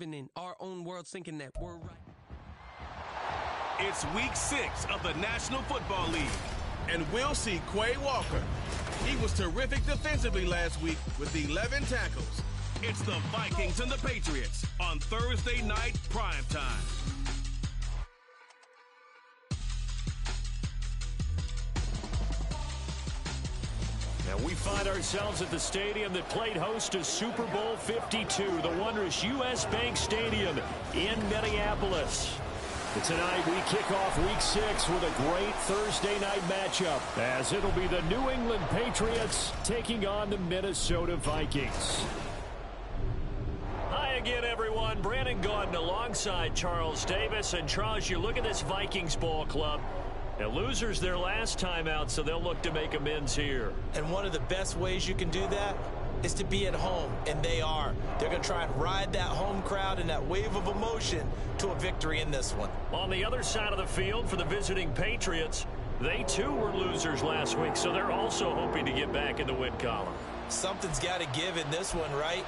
in our own world thinking that we're right. It's week 6 of the National Football League, and we'll see Quay Walker. He was terrific defensively last week with 11 tackles. It's the Vikings and the Patriots on Thursday night primetime. And we find ourselves at the stadium that played host to Super Bowl 52, the wondrous U.S. Bank Stadium in Minneapolis. And tonight we kick off week 6 with a great Thursday night matchup, as it'll be the New England Patriots taking on the Minnesota Vikings. Hi again, everyone. Brandon Gaudin alongside Charles Davis. And Charles, you look at this Vikings ball club. Now, losers their last time out, so they'll look to make amends here. And one of the best ways you can do that is to be at home, and they are. They're going to try and ride that home crowd and that wave of emotion to a victory in this one. On the other side of the field for the visiting Patriots, they too were losers last week, so they're also hoping to get back in the win column. Something's got to give in this one, right?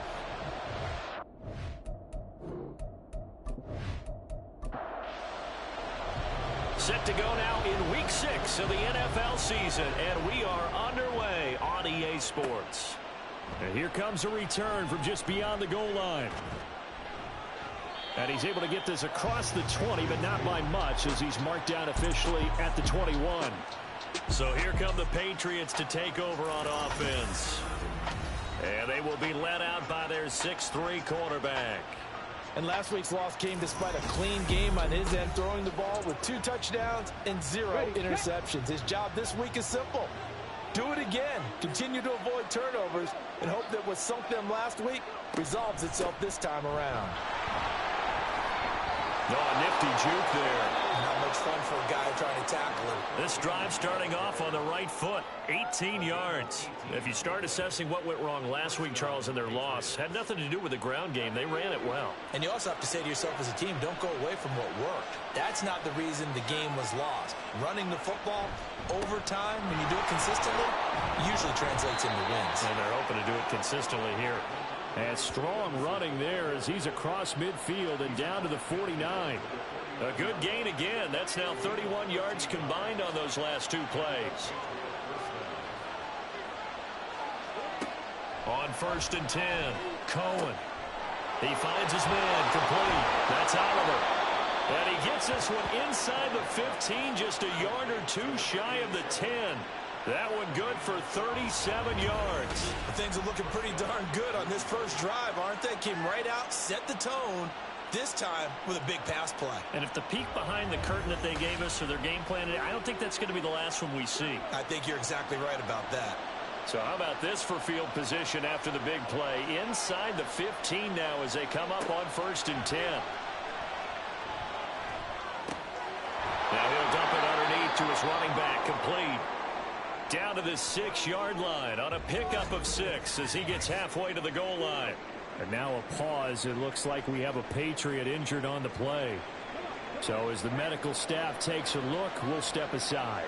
Set to go now in week 6 of the NFL season, and we are underway on EA Sports. And here comes a return from just beyond the goal line. And he's able to get this across the 20, but not by much, as he's marked down officially at the 21. So here come the Patriots to take over on offense. And they will be led out by their 6'3" quarterback. And last week's loss came despite a clean game on his end, throwing the ball with 2 touchdowns and 0 interceptions. His job this week is simple. Do it again. Continue to avoid turnovers and hope that what sunk them last week resolves itself this time around. Oh, nifty juke there. Not much fun for a guy trying to tackle him. This drive starting off on the right foot, 18 yards. If you start assessing what went wrong last week, Charles, in their loss, had nothing to do with the ground game. They ran it well. And you also have to say to yourself as a team, don't go away from what worked. That's not the reason the game was lost. Running the football over time, when you do it consistently, usually translates into wins. And they're hoping to do it consistently here. And strong running there as he's across midfield and down to the 49. A good gain again. That's now 31 yards combined on those last 2 plays. On 1st and 10, Cohen. He finds his man complete. That's Oliver. And he gets this one inside the 15, just a yard or 2 shy of the 10. That one good for 37 yards. Things are looking pretty darn good on this first drive, aren't they? Came right out, set the tone, this time with a big pass play. And if the peek behind the curtain that they gave us or their game plan, I don't think that's going to be the last one we see. I think you're exactly right about that. So how about this for field position after the big play? Inside the 15 now as they come up on 1st and 10. Now he'll dump it underneath to his running back, complete. Down to the 6-yard line on a pickup of 6 as he gets halfway to the goal line. And now a pause. It looks like we have a Patriot injured on the play. So as the medical staff takes a look, we'll step aside.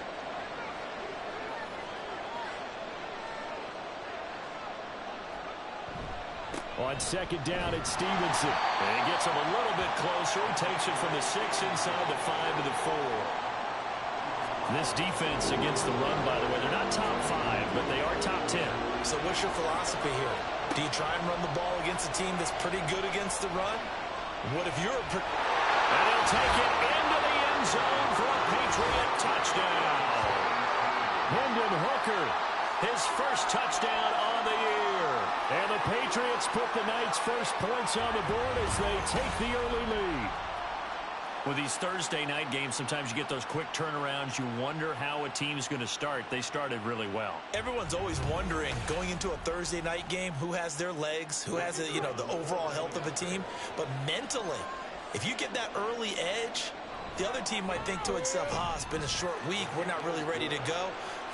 On 2nd down, it's Stevenson. And he gets him a little bit closer. He takes it from the 6 inside the 5 to the 4. This defense against the run, by the way, they're not top 5, but they are top 10. So what's your philosophy here? Do you try and run the ball against a team that's pretty good against the run? What if you're and he'll take it into the end zone for a Patriot touchdown. Hendon Hooker, his first touchdown on the year. And the Patriots put the night's first points on the board as they take the early lead. With these Thursday night games, sometimes you get those quick turnarounds. You wonder how a team's going to start. They started really well. Everyone's always wondering, going into a Thursday night game, who has their legs, who has the overall health of a team. But mentally, if you get that early edge, the other team might think to itself, it's been a short week. We're not really ready to go.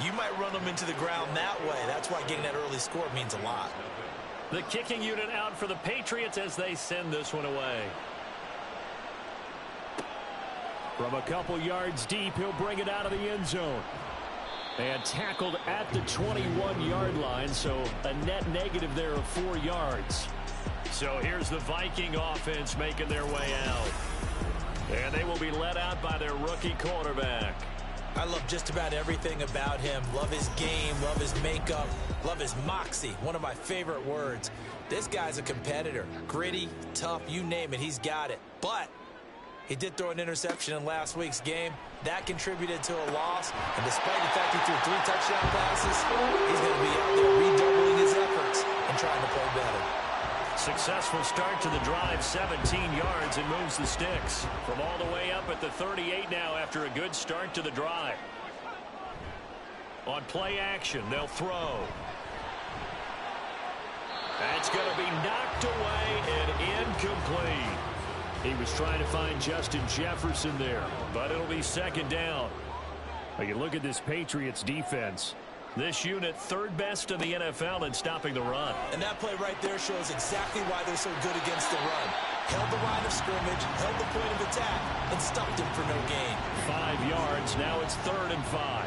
You might run them into the ground that way. That's why getting that early score means a lot. The kicking unit out for the Patriots as they send this one away. From a couple yards deep, he'll bring it out of the end zone. And tackled at the 21-yard line, so a net negative there of 4 yards. So here's the Viking offense making their way out. And they will be led out by their rookie quarterback. I love just about everything about him. Love his game, love his makeup, love his moxie. One of my favorite words. This guy's a competitor. Gritty, tough, you name it, he's got it. But he did throw an interception in last week's game. That contributed to a loss. And despite the fact he threw 3 touchdown passes, he's going to be out there redoubling his efforts and trying to play better. Successful start to the drive, 17 yards, and moves the sticks. From all the way up at the 38 now after a good start to the drive. On play action, they'll throw. That's going to be knocked away and incomplete. He was trying to find Justin Jefferson there, but it'll be second down. Now you look at this Patriots defense. This unit, 3rd best in the NFL in stopping the run. And that play right there shows exactly why they're so good against the run. Held the line of scrimmage, held the point of attack, and stopped him for no gain. 5 yards. Now it's 3rd and 5.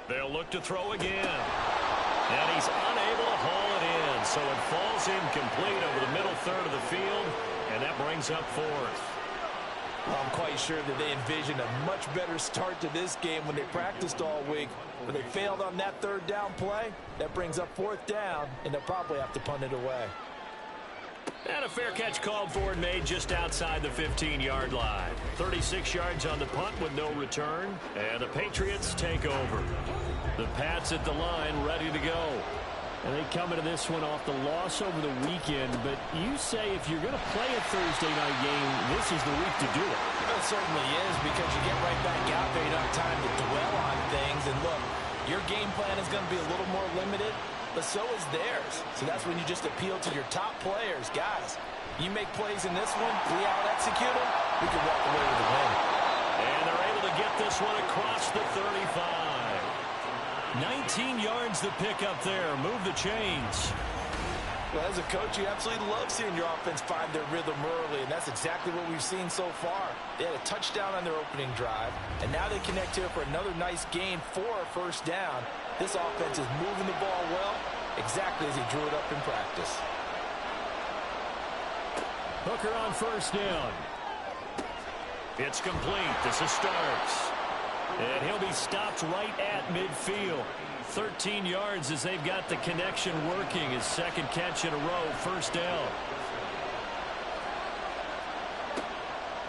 They'll look to throw again. And he's unable to haul it in. So it falls incomplete over the middle third of the field. And that brings up 4th. I'm quite sure that they envisioned a much better start to this game when they practiced all week. But they failed on that 3rd down play. That brings up 4th down. And they'll probably have to punt it away. And a fair catch called for and made just outside the 15-yard line. 36 yards on the punt with no return. And the Patriots take over. The Pats at the line ready to go. And they come into this one off the loss over the weekend. But you say if you're going to play a Thursday night game, this is the week to do it. It certainly is, because you get right back out there. You don't have time to dwell on things. And look, your game plan is going to be a little more limited, but so is theirs. So that's when you just appeal to your top players. Guys, you make plays in this one, we out-execute them, we can walk away with a win. And they're able to get this one across the 35. 19 yards to pick up there. Move the chains. Well, as a coach, you absolutely love seeing your offense find their rhythm early, and that's exactly what we've seen so far. They had a touchdown on their opening drive, and now they connect here for another nice gain for a 1st down. This offense is moving the ball well, exactly as he drew it up in practice. Hooker on 1st down. It's complete. This is Starks. And he'll be stopped right at midfield. 13 yards as they've got the connection working. His 2nd catch in a row, 1st down.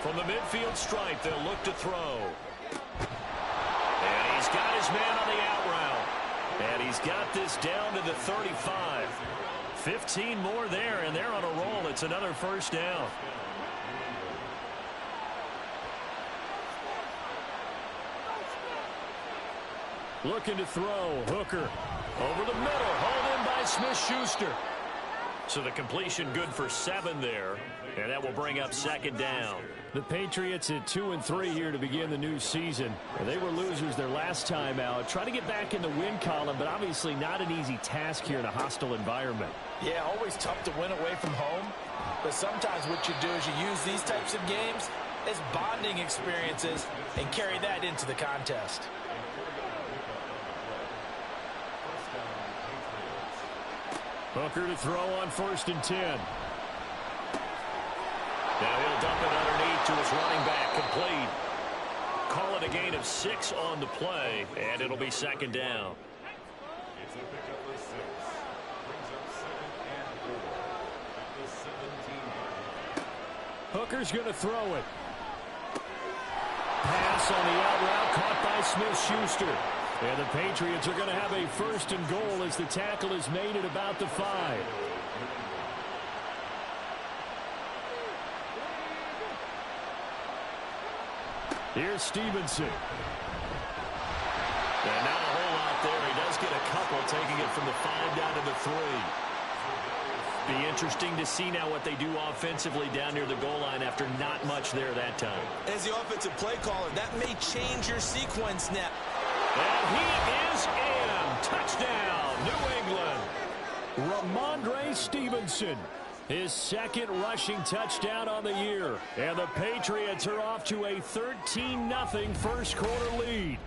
From the midfield stripe, they'll look to throw. And he's got his man on the out route. And he's got this down to the 35. 15 more there, and they're on a roll. It's another 1st down. Looking to throw. Hooker over the middle. Hauled in by Smith-Schuster. So the completion good for 7 there. And that will bring up 2nd down. The Patriots at 2-3 here to begin the new season. They were losers their last time out. Trying to get back in the win column, but obviously not an easy task here in a hostile environment. Yeah, always tough to win away from home. But sometimes what you do is you use these types of games as bonding experiences and carry that into the contest. Hooker to throw on 1st and 10. Now he'll dump it underneath to his running back, complete. Call it a gain of 6 on the play, and it'll be 2nd down. Hooker's going to throw it. Pass on the out route, caught by Smith-Schuster. And the Patriots are going to have a 1st and goal as the tackle is made at about the 5. Here's Stevenson. And not a whole lot there. He does get a couple, taking it from the 5 down to the 3. Be interesting to see now what they do offensively down near the goal line after not much there that time. As the offensive play caller, that may change your sequence now. And he is in. Touchdown, New England. Ramondre Stevenson. His 2nd rushing touchdown on the year. And the Patriots are off to a 13-0 first quarter lead.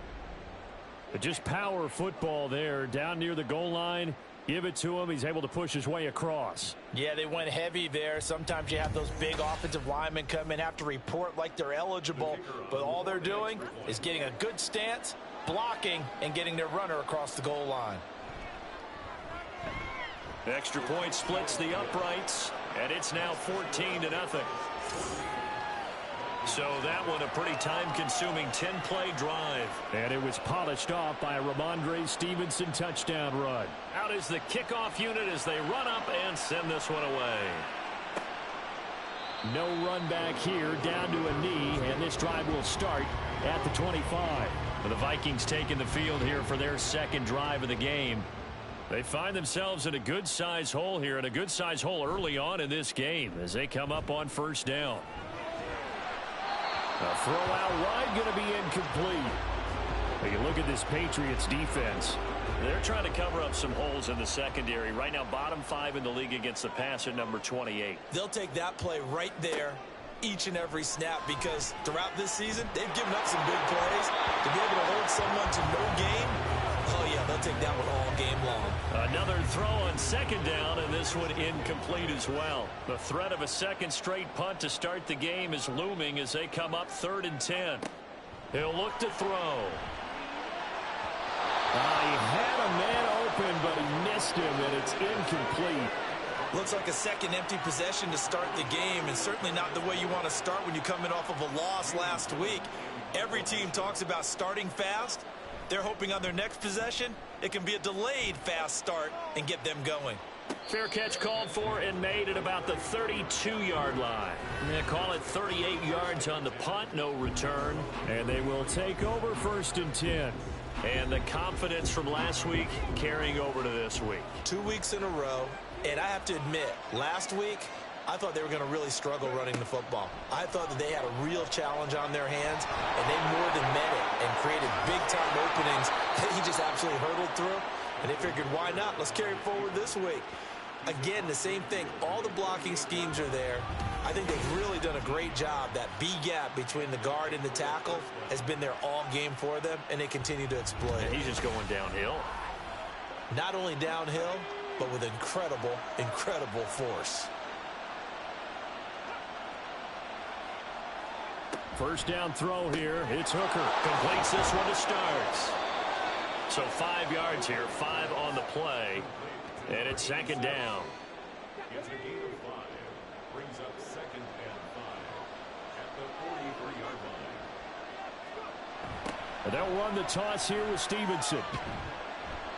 But just power football there down near the goal line. Give it to him. He's able to push his way across. Yeah, they went heavy there. Sometimes you have those big offensive linemen come in, have to report like they're eligible, but all they're doing is getting a good stance, blocking, and getting their runner across the goal line. Extra point splits the uprights, and it's now 14-0. So that one a pretty time-consuming 10-play drive. And it was polished off by a Ramondre Stevenson touchdown run. Out is the kickoff unit as they run up and send this one away. No run back here, down to a knee, and this drive will start at the 25. The Vikings taking the field here for their second drive of the game. They find themselves in a good-size hole here, and a good-size hole early on in this game as they come up on first down. A throw out wide going to be incomplete. But you look at this Patriots defense. They're trying to cover up some holes in the secondary. Right now, bottom 5 in the league against the passer, number 28. They'll take that play right there each and every snap because throughout this season, they've given up some big plays. To be able to hold someone to no gain, oh, yeah, they'll take that one all game long. Another throw on second down, and this one incomplete as well. The threat of a second straight punt to start the game is looming as they come up 3rd and 10. He'll look to throw. He had a man open, but he missed him, and it's incomplete. Looks like a second empty possession to start the game, and certainly not the way you want to start when you're coming off of a loss last week. Every team talks about starting fast. They're hoping on their next possession, it can be a delayed fast start and get them going. Fair catch called for and made at about the 32-yard line. They call it 38 yards on the punt, no return. And they will take over 1st and 10. And the confidence from last week carrying over to this week. 2 weeks in a row, and I have to admit, last week, I thought they were going to really struggle running the football. I thought that they had a real challenge on their hands, and they more than met it and created big-time openings that he just absolutely hurdled through. And they figured, why not? Let's carry it forward this week. Again, the same thing. All the blocking schemes are there. I think they've really done a great job. That B-gap between the guard and the tackle has been there all game for them, and they continue to exploit it. And he's just going downhill. Not only downhill, but with incredible, incredible force. First down throw here. It's Hooker. Completes this one to start. So 5 yards here, 5 on the play. And it's second down. It's a gain of 5. Brings up 2nd and 5 at the 43-yard line. And they'll run the toss here with Stevenson.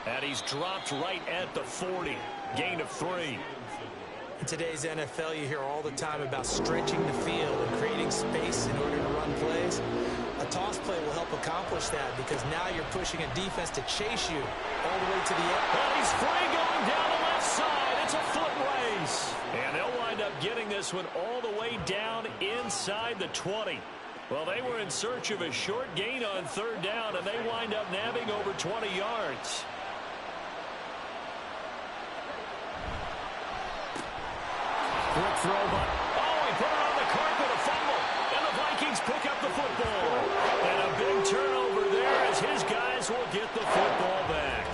And he's dropped right at the 40. Gain of 3. In today's NFL, you hear all the time about stretching the field and creating space in order to run plays. A toss play will help accomplish that because now you're pushing a defense to chase you all the way to the end. And he's free going down the left side. It's a foot race. And they'll wind up getting this one all the way down inside the 20. Well, they were in search of a short gain on 3rd down, and they wind up nabbing over 20 yards. Quick throw, but he put it on the carpet, a fumble, and the Vikings pick up the football. And a big turnover there as his guys will get the football back.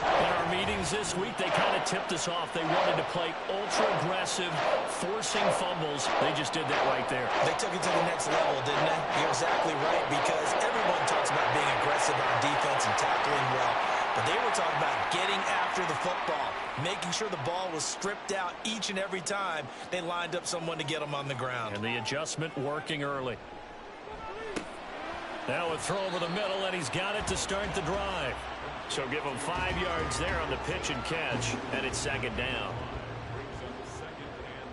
In our meetings this week, they kind of tipped us off. They wanted to play ultra-aggressive, forcing fumbles. They just did that right there. They took it to the next level, didn't they? You're exactly right, because everyone talks about being aggressive on defense and tackling well. But they were talking about getting after the football, making sure the ball was stripped out each and every time they lined up someone to get them on the ground. And the adjustment working early. Now a throw over the middle, and he's got it to start the drive. So give him 5 yards there on the pitch and catch, and it's second down. Brings up 2nd and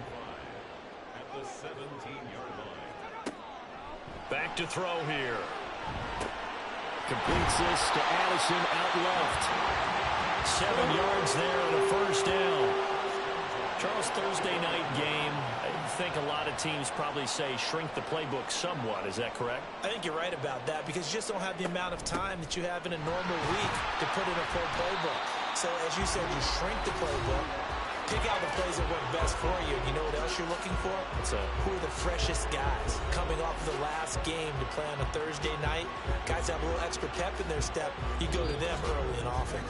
5 at the 17-yard line. Back to throw here. Completes this to Addison out left. 7 yards there on a first down. Charles, Thursday night game. I think a lot of teams probably say shrink the playbook somewhat. Is that correct? I think you're right about that because you just don't have the amount of time that you have in a normal week to put in a full playbook. So as you said, you shrink the playbook, pick out the plays that work best for you. And you know what else you're looking for? Who are the freshest guys coming off of the last game to play on a Thursday night? Guys have a little extra pep in their step. You go to them early and often.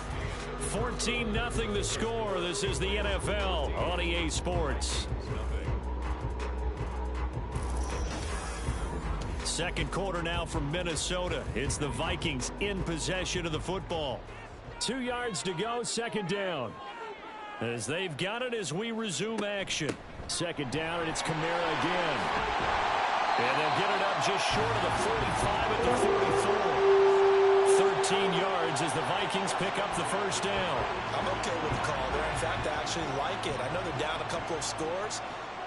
14-0 the score. This is the NFL on EA Sports. Second quarter now from Minnesota. It's the Vikings in possession of the football. 2 yards to go, second down. As they've got it as we resume action. Second down, and it's Kamara again. And they'll get it up just short of the 45 at the 44. 13 yards as the Vikings pick up the first down. I'm okay with the call there. In fact, I actually like it. I know they're down a couple of scores,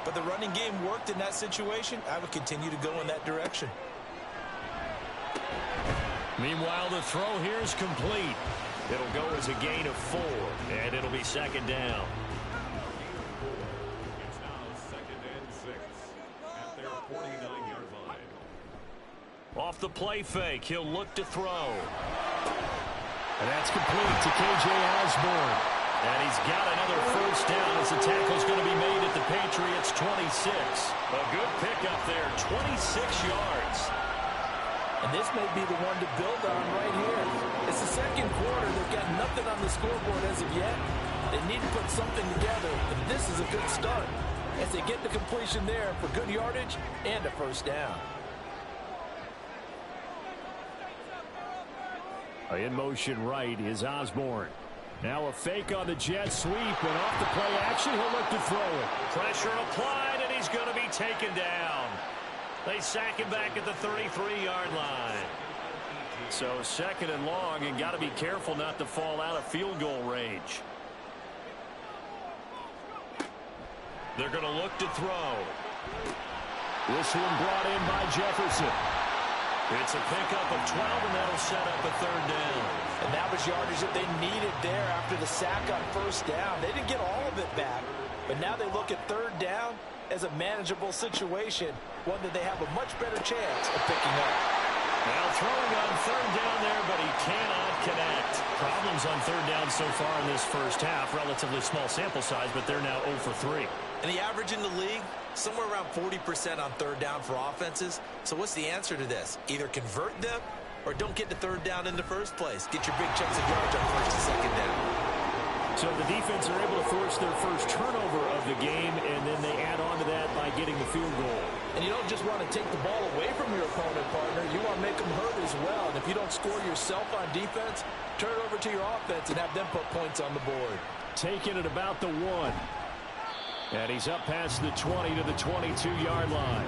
but the running game worked in that situation. I would continue to go in that direction. Meanwhile, the throw here is complete. It'll go as a gain of 4, and it'll be second down. It's now 2nd and 6 at their 49-yard line. Off the play fake, he'll look to throw. And that's complete to K.J. Osborne. And he's got another first down as the tackle's going to be made at the Patriots' 26. A good pickup there, 26 yards. And this may be the one to build on right here. It's the second quarter. They've got nothing on the scoreboard as of yet. They need to put something together, and this is a good start as they get the completion there for good yardage and a first down. In motion right is Osborne. Now a fake on the jet sweep, and off the play action, he'll look to throw it. Pressure applied, and he's going to be taken down. They sack him back at the 33-yard line. So second and long, and got to be careful not to fall out of field goal range. They're going to look to throw. This one brought in by Jefferson. It's a pickup of 12, and that'll set up a third down. And that was yardage that they needed there after the sack on first down. They didn't get all of it back, but now they look at third down as a manageable situation, one that they have a much better chance of picking up. Now throwing on third down there, but he cannot connect. Problems on third down so far in this first half. Relatively small sample size, but they're now 0 for 3. And the average in the league, somewhere around 40% on third down for offenses. So what's the answer to this? Either convert them or don't get the third down in the first place. Get your big chunks of yards on first and second down. So the defense are able to force their first turnover of the game, and then they add on to that by getting the field goal. And you don't just want to take the ball away from your opponent, partner. You want to make them hurt as well. And if you don't score yourself on defense, turn it over to your offense and have them put points on the board. Taking it about the 1. And he's up past the 20 to the 22-yard line.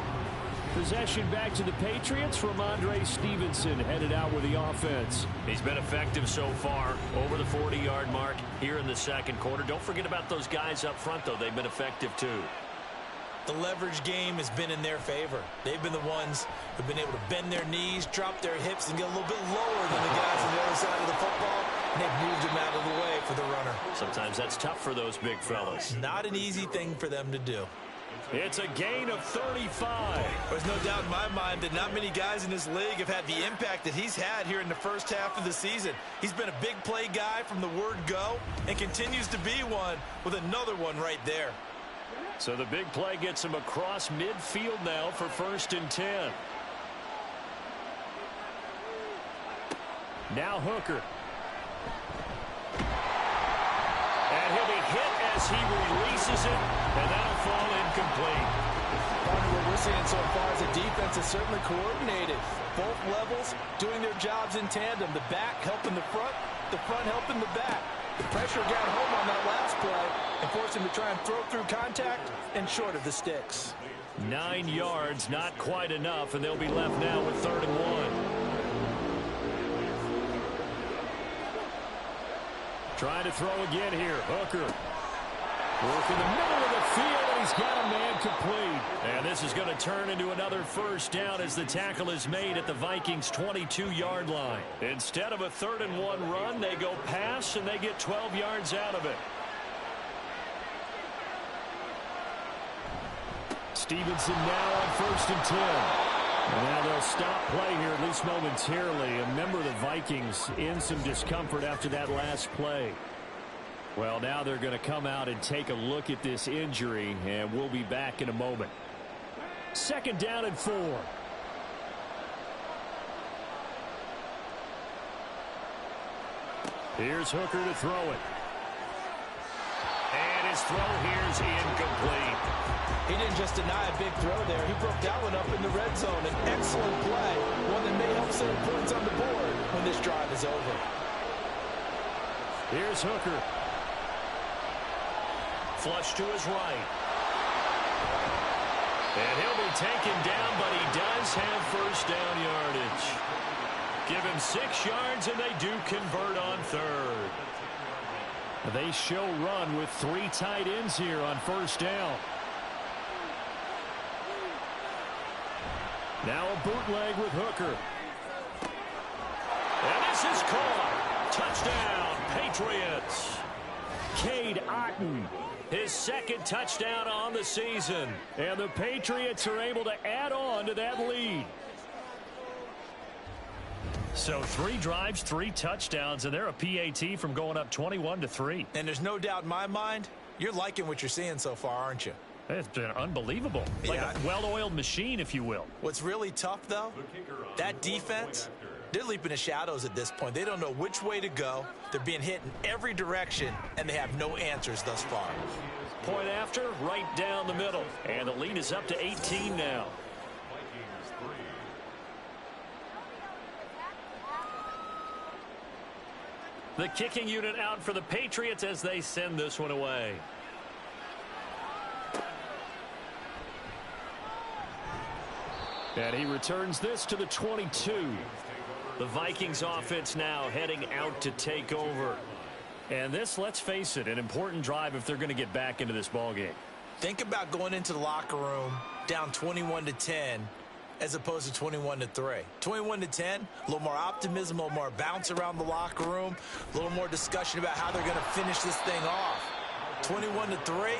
Possession back to the Patriots from Andre Stevenson, headed out with the offense. He's been effective so far, over the 40-yard mark here in the second quarter. Don't forget about those guys up front, though. They've been effective, too. The leverage game has been in their favor. They've been the ones who've been able to bend their knees, drop their hips, and get a little bit lower than the guys on the other side of the football. And they've moved them out of the way for the runner. Sometimes that's tough for those big fellas. Not an easy thing for them to do. It's a gain of 35. There's no doubt in my mind that not many guys in this league have had the impact that he's had here in the first half of the season. He's been a big play guy from the word go and continues to be one with another one right there. So the big play gets him across midfield now for 1st and 10. Now Hooker. And he'll be hit as he releases it, and that'll fall incomplete. What we're seeing so far is the defense is certainly coordinated. Both levels doing their jobs in tandem. The back helping the front helping the back. The pressure got home on that last play and forced him to try and throw through contact and short of the sticks. 9 yards, not quite enough, and they'll be left now with 3rd and 1. Trying to throw again here. Hooker. Work in the middle of the field, and he's got a man complete. And this is going to turn into another first down as the tackle is made at the Vikings' 22-yard line. Instead of a 3rd and 1 run, they go pass, and they get 12 yards out of it. Stevenson now on 1st and 10. And now they'll stop play here, at least momentarily. A member of the Vikings in some discomfort after that last play. Well, now they're going to come out and take a look at this injury, and we'll be back in a moment. 2nd down and 4. Here's Hooker to throw it. And his throw here's incomplete. He didn't just deny a big throw there. He broke that one up in the red zone. An excellent play. One that may help save points on the board when this drive is over. Here's Hooker. Flush to his right. And he'll be taken down, but he does have first down yardage. Give him 6 yards, and they do convert on 3rd. They show run with 3 tight ends here on first down. Now a bootleg with Hooker. And this is caught. Touchdown, Patriots. Cade Otton, his 2nd touchdown on the season. And the Patriots are able to add on to that lead. So 3 drives, 3 touchdowns, and they're a PAT from going up 21-3. And there's no doubt in my mind, you're liking what you're seeing so far, aren't you? It's been unbelievable. Like a well-oiled machine, if you will. What's really tough, though, that defense, they're leaping the shadows at this point. They don't know which way to go. They're being hit in every direction, and they have no answers thus far. Point after, right down the middle. And the lead is up to 18 now. The kicking unit out for the Patriots as they send this one away. And he returns this to the 22. The Vikings offense now heading out to take over. And this, let's face it, an important drive if they're going to get back into this ballgame. Think about going into the locker room down 21-10 as opposed to 21-3. 21-10, a little more optimism, a little more bounce around the locker room, a little more discussion about how they're going to finish this thing off. 21-3,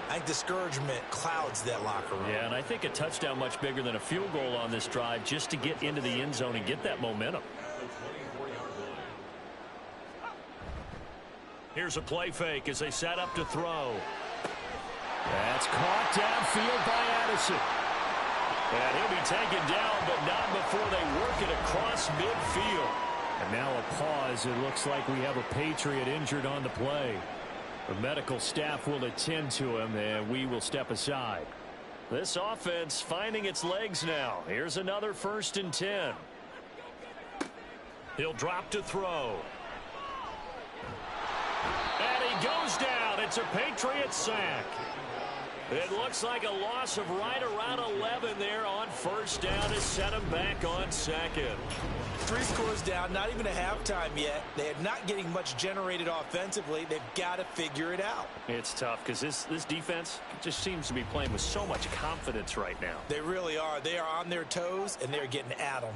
I think discouragement clouds that locker room. Yeah, and I think a touchdown much bigger than a field goal on this drive just to get into the end zone and get that momentum. Here's a play fake as they set up to throw. That's caught downfield by Addison. And he'll be taken down, but not before they work it across midfield. And now a pause. It looks like we have a Patriot injured on the play. The medical staff will attend to him, and we will step aside. This offense finding its legs now. Here's another 1st and 10. He'll drop to throw. And he goes down. It's a Patriot sack. It looks like a loss of right around 11 there on 1st down to set him back on 2nd. 3 scores down, not even a halftime yet. They are not getting much generated offensively. They've got to figure it out. It's tough because this defense just seems to be playing with so much confidence right now. They really are. They are on their toes, and they're getting at them.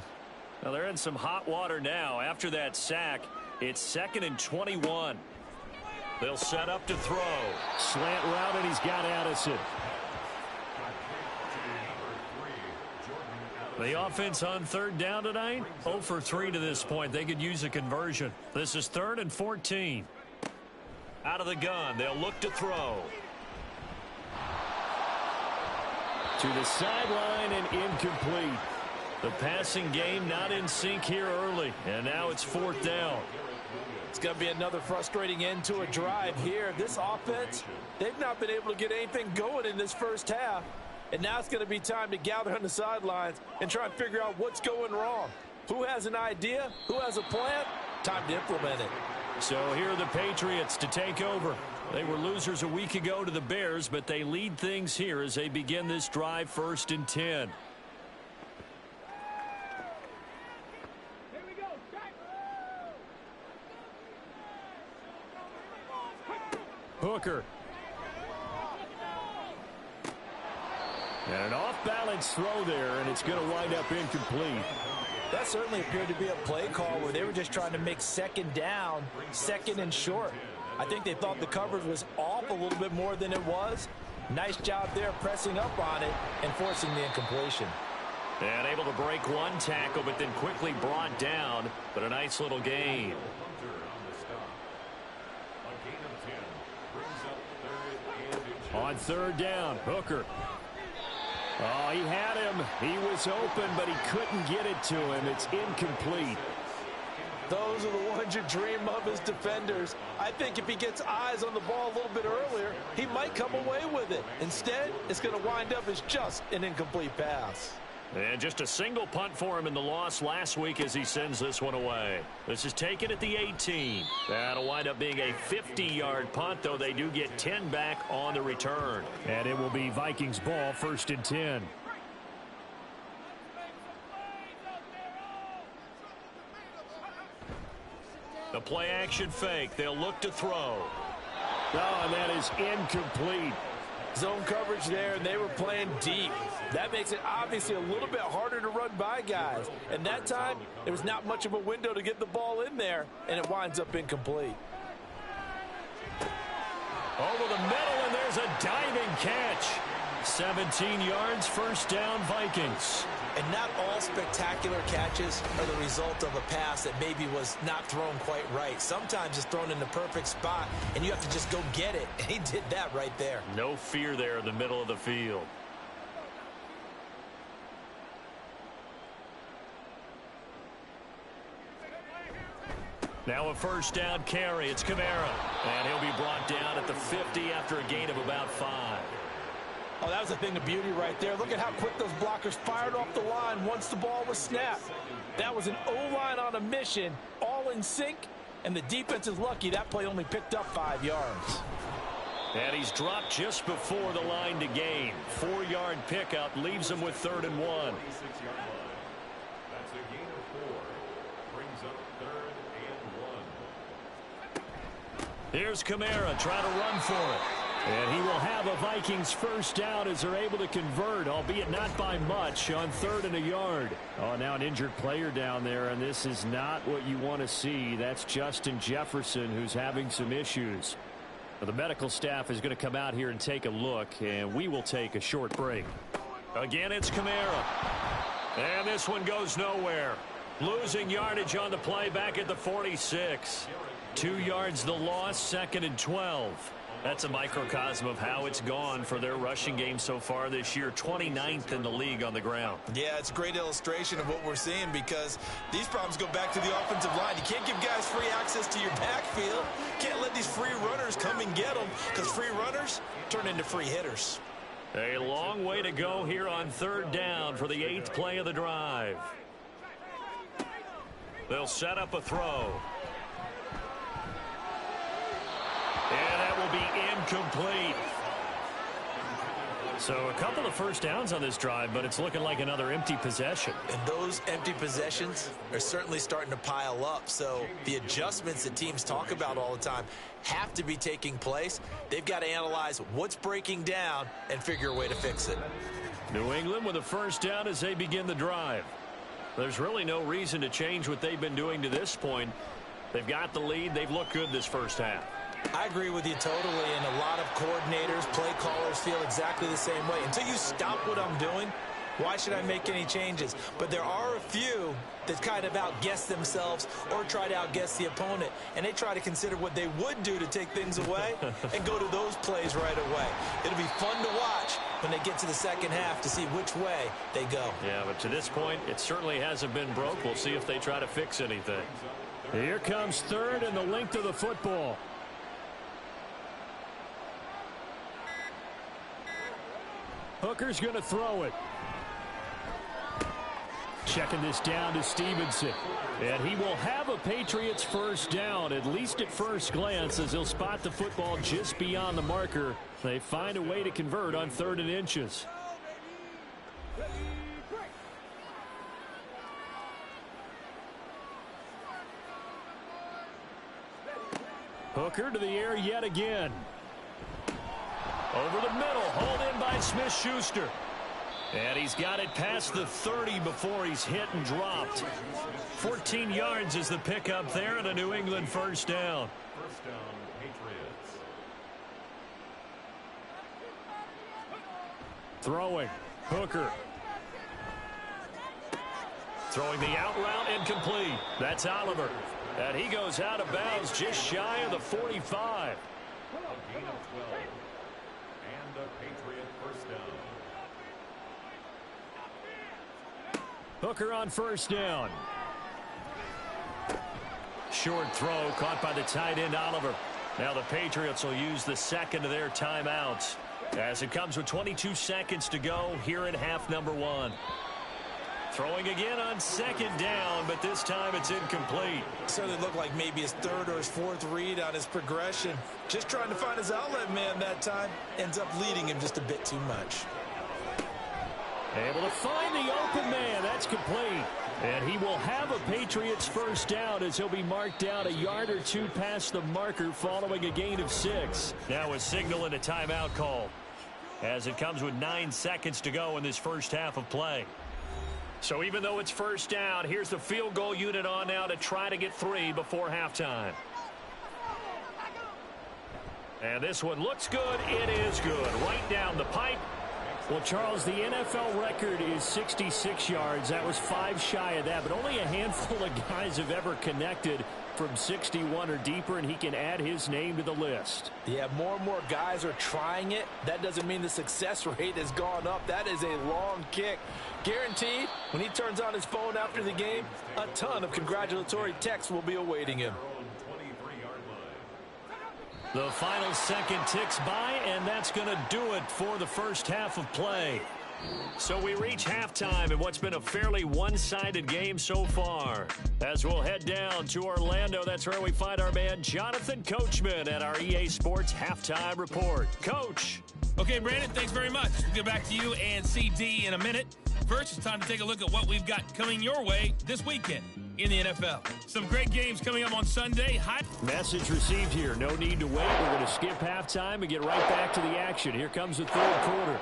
Well, they're in some hot water now. After that sack, it's 2nd and 21. They'll set up to throw. Slant route, and he's got Addison. The offense on 3rd down tonight, 0 for 3 to this point. They could use a conversion. This is 3rd and 14. Out of the gun, they'll look to throw. To the sideline and incomplete. The passing game not in sync here early, and now it's 4th down. It's going to be another frustrating end to a drive here. This offense, they've not been able to get anything going in this first half. And now it's going to be time to gather on the sidelines and try and figure out what's going wrong. Who has an idea? Who has a plan? Time to implement it. So here are the Patriots to take over. They were losers a week ago to the Bears, but they lead things here as they begin this drive 1st and 10. Hooker. And an off-balance throw there, and it's going to wind up incomplete. That certainly appeared to be a play call where they were just trying to make 2nd down, 2nd and short. I think they thought the coverage was off a little bit more than it was. Nice job there pressing up on it and forcing the incompletion. And able to break one tackle, but then quickly brought down. But a nice little gain. A gain of 10. On third down, Hooker. Oh, he had him. He was open, but he couldn't get it to him. It's incomplete. Those are the ones you dream of as defenders. I think if he gets eyes on the ball a little bit earlier, he might come away with it. Instead, it's going to wind up as just an incomplete pass. And just a single punt for him in the loss last week as he sends this one away. This is taken at the 18. That'll wind up being a 50-yard punt, though they do get 10 back on the return. And it will be Vikings ball, 1st and 10. The play-action fake. They'll look to throw. Oh, and that is incomplete. Zone coverage there, and they were playing deep. That makes it obviously a little bit harder to run by guys. And that time, there was not much of a window to get the ball in there, and it winds up incomplete. Over the middle, and there's a diving catch. 17 yards, 1st down, Vikings. And not all spectacular catches are the result of a pass that maybe was not thrown quite right. Sometimes it's thrown in the perfect spot, and you have to just go get it. And he did that right there. No fear there in the middle of the field. Now a 1st down carry. It's Kamara. And he'll be brought down at the 50 after a gain of about 5. Oh, that was a thing of beauty right there. Look at how quick those blockers fired off the line once the ball was snapped. That was an O-line on a mission, all in sync, and the defense is lucky that play only picked up 5 yards. And he's dropped just before the line to gain. 4-yard pickup leaves him with 3rd and 1. That's a gain of 4. Brings up 3rd and 1. Here's Kamara trying to run for it. And he will have a Vikings 1st down as they're able to convert, albeit not by much, on 3rd and a yard. Oh, now an injured player down there, and this is not what you want to see. That's Justin Jefferson, who's having some issues. The medical staff is going to come out here and take a look, and we will take a short break. Again, it's Kamara. And this one goes nowhere. Losing yardage on the play back at the 46. 2 yards the loss, 2nd and 12. That's a microcosm of how it's gone for their rushing game so far this year. 29th in the league on the ground. Yeah, it's a great illustration of what we're seeing because these problems go back to the offensive line. You can't give guys free access to your backfield. Can't let these free runners come and get them because free runners turn into free hitters. A long way to go here on 3rd down for the 8th play of the drive. They'll set up a throw. And that will be incomplete. So a couple of 1st downs on this drive, but it's looking like another empty possession. And those empty possessions are certainly starting to pile up. So the adjustments that teams talk about all the time have to be taking place. They've got to analyze what's breaking down and figure a way to fix it. New England with a 1st down as they begin the drive. There's really no reason to change what they've been doing to this point. They've got the lead. They've looked good this 1st half. I agree with you totally, and a lot of coordinators, play callers feel exactly the same way. Until you stop what I'm doing, why should I make any changes? But there are a few that kind of outguess themselves or try to outguess the opponent, and they try to consider what they would do to take things away and go to those plays right away. It'll be fun to watch when they get to the 2nd half to see which way they go. Yeah, but to this point, it certainly hasn't been broke. We'll see if they try to fix anything. Here comes 3rd and the length of the football. Hooker's going to throw it. Checking this down to Stevenson. And he will have a Patriots 1st down, at least at first glance, as he'll spot the football just beyond the marker. They find a way to convert on 3rd and inches. Hooker to the air yet again. Over the middle, hauled in by Smith-Schuster. And he's got it past the 30 before he's hit and dropped. 14 yards is the pickup there and a New England 1st down. 1st down, Patriots. Throwing, Hooker. Throwing the out route incomplete. That's Oliver. And he goes out of bounds just shy of the 45. A gain of 12. And Hooker on first down. Short throw caught by the tight end Oliver. Now the Patriots will use the second of their timeouts as it comes with 22 seconds to go here in half number 1. Throwing again on second down, but this time it's incomplete. Certainly looked like maybe his third or his fourth read on his progression. Just trying to find his outlet man that time. Ends up leading him just a bit too much. Able to find the open man. That's complete. And he will have a Patriots first down as he'll be marked down a yard or two past the marker following a gain of 6. Now a signal and a timeout call as it comes with 9 seconds to go in this first half of play. So even though it's first down, here's the field goal unit on now to try to get 3 before halftime. And this one looks good. It is good. Right down the pipe. Well, Charles, the NFL record is 66 yards. That was 5 shy of that, but only a handful of guys have ever connected from 61 or deeper, and he can add his name to the list. Yeah, more and more guys are trying it. That doesn't mean the success rate has gone up. That is a long kick. Guaranteed, when he turns on his phone after the game, a ton of congratulatory texts will be awaiting him. The final second ticks by, and that's going to do it for the first half of play. So we reach halftime in what's been a fairly one-sided game so far. As we'll head down to Orlando, that's where we find our man Jonathan Coachman at our EA Sports Halftime Report. Coach. Okay, Brandon, thanks very much. We'll get back to you and CD in a minute. First, it's time to take a look at what we've got coming your way this weekend in the NFL. Some great games coming up on Sunday. Message received here. No need to wait. We're going to skip halftime and get right back to the action. Here comes the third quarter.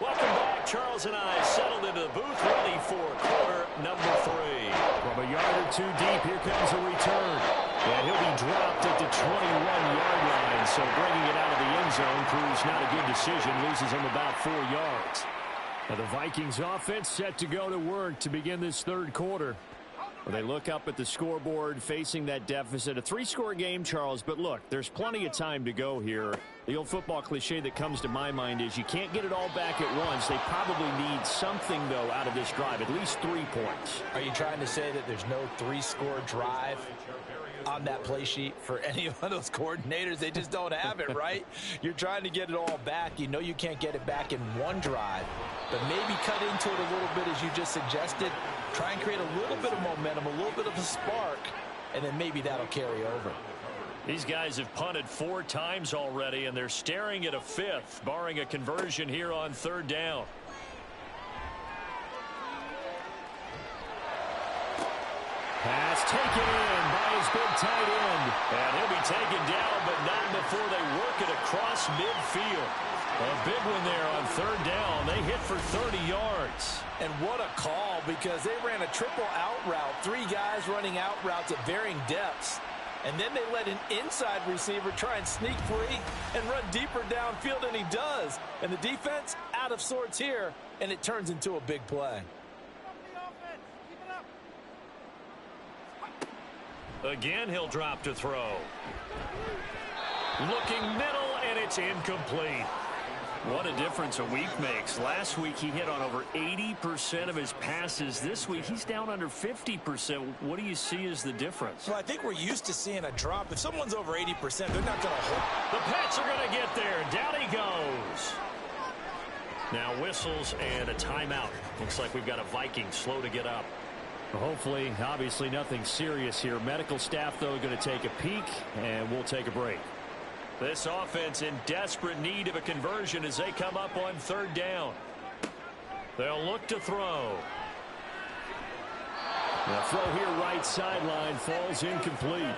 Welcome back. Charles and I settled into the booth ready for quarter number 3. From a yard or two deep, here comes a return. And he'll be dropped at the 21-yard line. So bringing it out of the end zone proves not a good decision. Loses him about 4 yards. Now the Vikings offense set to go to work to begin this third quarter. Well, they look up at the scoreboard facing that deficit. A 3-score game, Charles, but look, there's plenty of time to go here. The old football cliche that comes to my mind is you can't get it all back at once. They probably need something, though, out of this drive, at least 3 points. Are you trying to say that there's no 3-score drive on that play sheet for any of those coordinators? They just don't have it, right? You're trying to get it all back. You know you can't get it back in one drive, but maybe cut into it a little bit as you just suggested. Try and create a little bit of momentum, a little bit of a spark, and then maybe that'll carry over. These guys have punted 4 times already, and they're staring at a 5th, barring a conversion here on third down. Pass taken in by his big tight end. And he'll be taken down, but not before they work it across midfield. A big one there on third down. They hit for 30 yards. And what a call, because they ran a triple out route. 3 guys running out routes at varying depths. And then they let an inside receiver try and sneak free and run deeper downfield, and he does. And the defense out of sorts here, and it turns into a big play. Again, he'll drop to throw. Looking middle, and it's incomplete. What a difference a week makes. Last week, he hit on over 80% of his passes. This week, he's down under 50%. What do you see as the difference? Well, I think we're used to seeing a drop. If someone's over 80%, they're not going to hold. The Pats are going to get there. Down he goes. Now whistles and a timeout. Looks like we've got a Viking slow to get up. Hopefully, obviously nothing serious here. Medical staff, though, going to take a peek, and we'll take a break. This offense in desperate need of a conversion as they come up on third down. They'll look to throw. The throw here right sideline falls incomplete.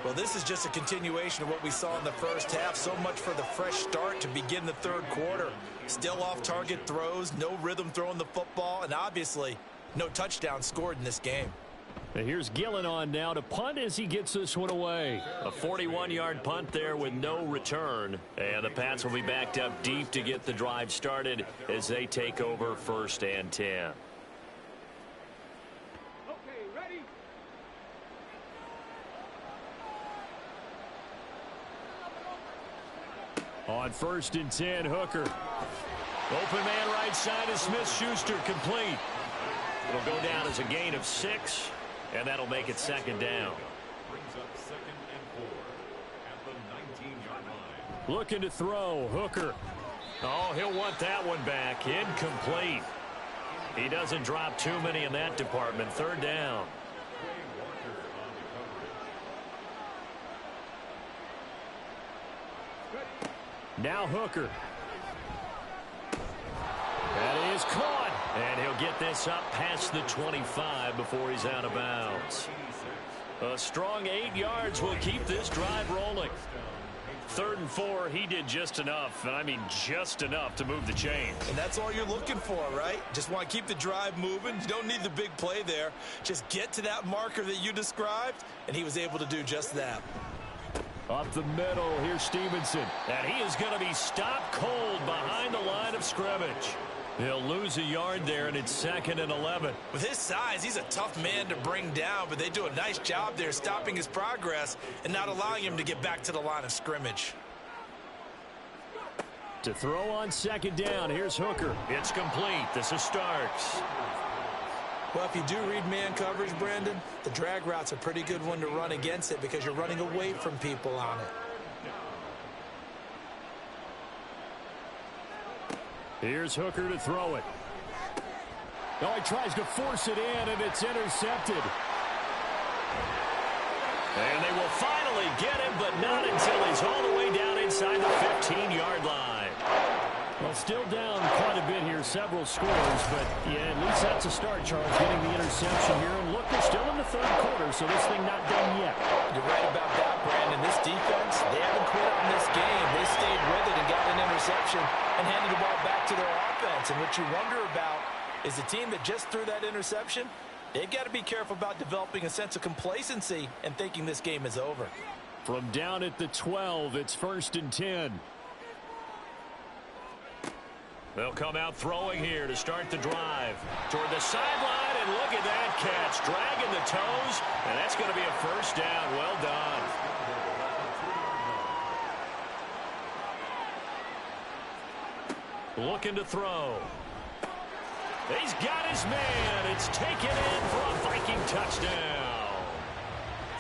Well, this is just a continuation of what we saw in the first half. So much for the fresh start to begin the third quarter. Still off-target throws, no rhythm throwing the football, and obviously no touchdown scored in this game. And here's Gillen on now to punt as he gets this one away. A 41-yard punt there with no return. And the Pats will be backed up deep to get the drive started as they take over 1st and 10. Okay, ready? On 1st and 10, Hooker. Open man right side is Smith-Schuster, complete. It'll go down as a gain of 6, and that'll make it second down. Brings up 2nd and 4 at the 19-yard line. Looking to throw, Hooker. Oh, he'll want that one back. Incomplete. He doesn't drop too many in that department. Third down. Now Hooker. That is caught. And he'll get this up past the 25 before he's out of bounds. A strong 8 yards will keep this drive rolling. 3rd and 4, he did just enough, and I mean just enough to move the chains. And that's all you're looking for, right? Just want to keep the drive moving. You don't need the big play there. Just get to that marker that you described, and he was able to do just that. Up the middle, here's Stevenson. And he is going to be stopped cold behind the line of scrimmage. He'll lose a yard there, and it's 2nd and 11. With his size, he's a tough man to bring down, but they do a nice job there stopping his progress and not allowing him to get back to the line of scrimmage. To throw on 2nd down, here's Hooker. It's complete. This is Starks. Well, if you do read man coverage, Brandon, the drag route's a pretty good one to run against it because you're running away from people on it. Here's Hooker to throw it. Oh, he tries to force it in, and it's intercepted. And they will finally get him, but not until he's all the way down inside the 15-yard line. Well, still down quite a bit here, several scores, but yeah, at least that's a start, Charles, getting the interception here. And look, they're still in the 3rd quarter, so this thing not done yet. You're right about that, Brandon. This defense, they haven't quit in this game. They stayed with it and got an interception and handed the ball back to their offense. And what you wonder about is the team that just threw that interception, they've got to be careful about developing a sense of complacency and thinking this game is over. From down at the 12, it's 1st and 10. They'll come out throwing here to start the drive. Toward the sideline, and look at that catch. Dragging the toes, and that's going to be a 1st down. Well done. Looking to throw. He's got his man. It's taken in for a Viking touchdown.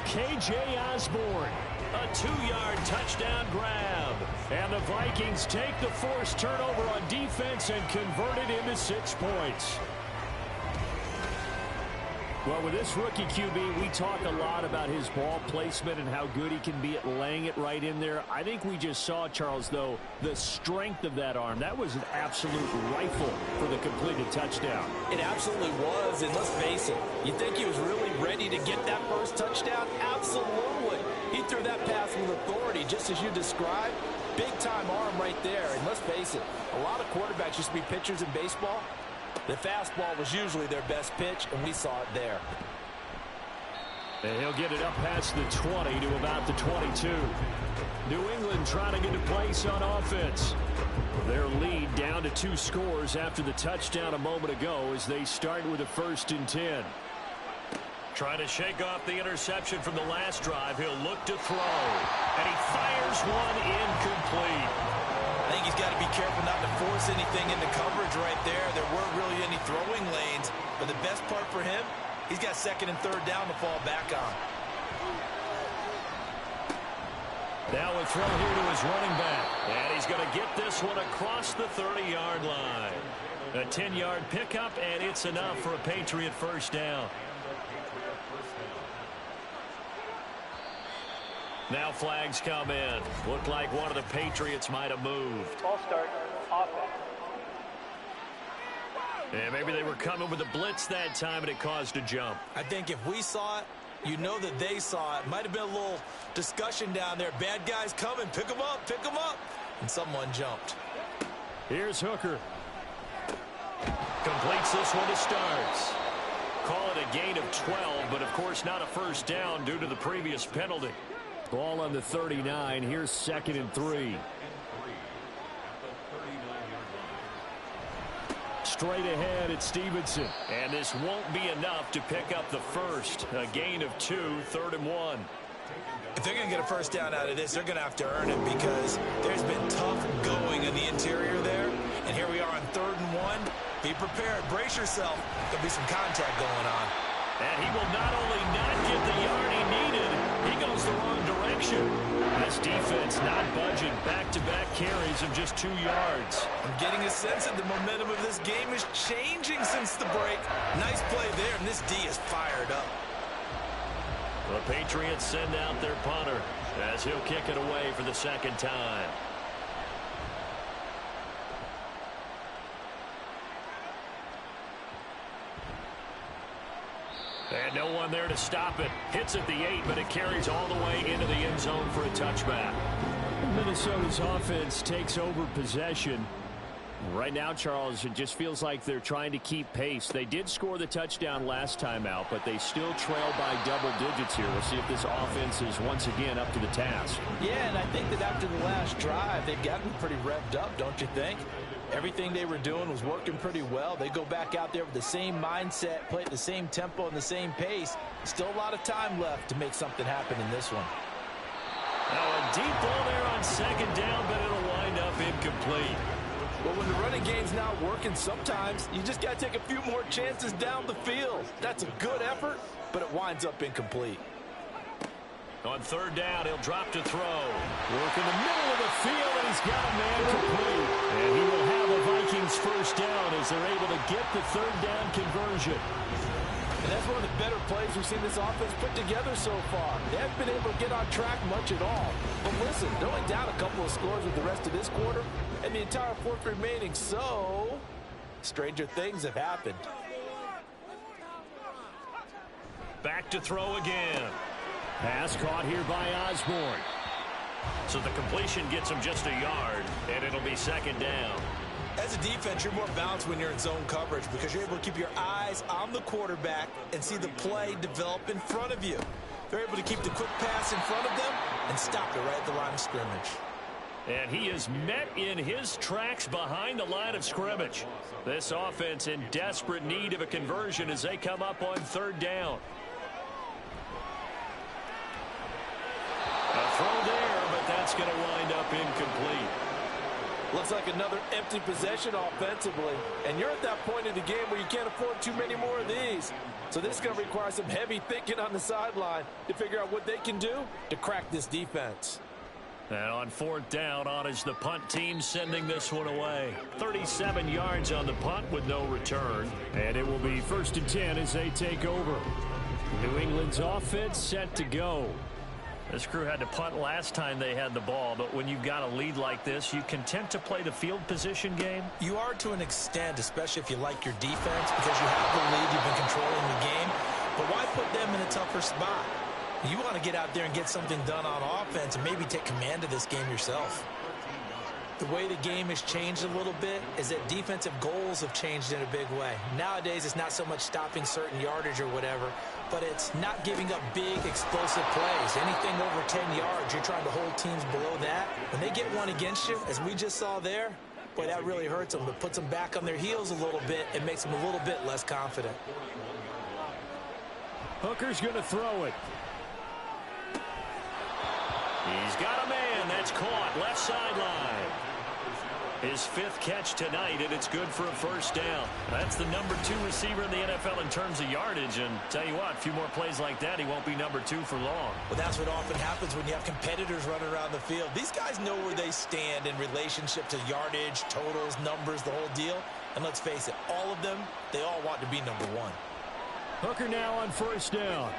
K.J. Osborne. A 2-yard touchdown grab. And the Vikings take the forced turnover on defense and convert it into 6 points. Well, with this rookie QB, we talk a lot about his ball placement and how good he can be at laying it right in there. I think we just saw, Charles, though, the strength of that arm. That was an absolute rifle for the completed touchdown. It absolutely was, and let's face it, you think he was really ready to get that first touchdown? Absolutely. He threw that pass with authority, just as you described. Big-time arm right there, and let's face it, a lot of quarterbacks used to be pitchers in baseball. The fastball was usually their best pitch, and we saw it there. And he'll get it up past the 20 to about the 22. New England trying to get a place on offense. Their lead down to 2 scores after the touchdown a moment ago as they start with a 1st and 10. Trying to shake off the interception from the last drive. He'll look to throw. And he fires one incomplete. I think he's got to be careful not to force anything into coverage right there. There weren't really any throwing lanes. But the best part for him, he's got 2nd and 3rd down to fall back on. Now a throw here to his running back. And he's going to get this one across the 30-yard line. A 10-yard pickup, and it's enough for a Patriot 1st down. Now flags come in. Looked like one of the Patriots might have moved. Ball start, offense. And maybe they were coming with a blitz that time, and it caused a jump. I think if we saw it, you know that they saw it. Might have been a little discussion down there. Bad guys coming. Pick them up. Pick them up. And someone jumped. Here's Hooker. Completes this one to Starks. Call it a gain of 12, but of course not a 1st down due to the previous penalty. Ball on the 39. Here's 2nd and 3. Straight ahead at Stevenson. And this won't be enough to pick up the 1st. A gain of 2, 3rd and 1. If they're going to get a 1st down out of this, they're going to have to earn it because there's been tough going in the interior there. And here we are on prepared. Brace yourself. There'll be some contact going on. And he will not only not get the yard he needed, he goes the wrong direction. This defense not budging. Back-to-back carries of just 2 yards. I'm getting a sense that the momentum of this game is changing since the break. Nice play there, and this D is fired up. The Patriots send out their punter as he'll kick it away for the second time. And no one there to stop it. Hits at the 8, but it carries all the way into the end zone for a touchback. Minnesota's offense takes over possession. Right now, Charles, it just feels like they're trying to keep pace. They did score the touchdown last time out, but they still trail by double digits here. We'll see if this offense is once again up to the task. Yeah, and I think that after the last drive, they've gotten pretty revved up, don't you think? Everything they were doing was working pretty well. They go back out there with the same mindset, play at the same tempo and the same pace. Still a lot of time left to make something happen in this one. Now a deep ball there on second down, but it'll wind up incomplete. Well, when the running game's not working, sometimes you just got to take a few more chances down the field. That's a good effort, but it winds up incomplete. On third down, he'll drop to throw. Work in the middle of the field, and he's got a man complete. And he will have a Vikings first down as they're able to get the third down conversion. And that's one of the better plays we've seen this offense put together so far. They haven't been able to get on track much at all. But listen, they're only down a couple of scores with the rest of this quarter, and the entire fourth remaining, so stranger things have happened. Back to throw again. Pass caught here by Osborne. So the completion gets him just a yard, and it'll be second down. As a defense, you're more balanced when you're in zone coverage because you're able to keep your eyes on the quarterback and see the play develop in front of you. They're able to keep the quick pass in front of them and stop it right at the line of scrimmage. And he is met in his tracks behind the line of scrimmage. This offense in desperate need of a conversion as they come up on third down. A throw there, but that's going to wind up incomplete. Looks like another empty possession offensively. And you're at that point in the game where you can't afford too many more of these. So this is going to require some heavy thinking on the sideline to figure out what they can do to crack this defense. And on fourth down, on is the punt team sending this one away. 37 yards on the punt with no return. And it will be 1st and 10 as they take over. New England's offense set to go. This crew had to punt last time they had the ball, but when you've got a lead like this, you content to play the field position game? You are to an extent, especially if you like your defense, because you have the lead, you've been controlling the game. But why put them in a tougher spot? You want to get out there and get something done on offense and maybe take command of this game yourself. The way the game has changed a little bit is that defensive goals have changed in a big way. Nowadays, it's not so much stopping certain yardage or whatever, but it's not giving up big, explosive plays. Anything over 10 yards, you're trying to hold teams below that. When they get one against you, as we just saw there, boy, that really hurts them. It puts them back on their heels a little bit and makes them a little bit less confident. Hooker's going to throw it. He's got a man. That's caught. Left sideline. His 5th catch tonight, and it's good for a first down. That's the number 2 receiver in the NFL in terms of yardage. And tell you what, a few more plays like that, he won't be number 2 for long. Well, that's what often happens when you have competitors running around the field. These guys know where they stand in relationship to yardage, totals, numbers, the whole deal. And let's face it, all of them, they all want to be number 1. Hooker now on first down.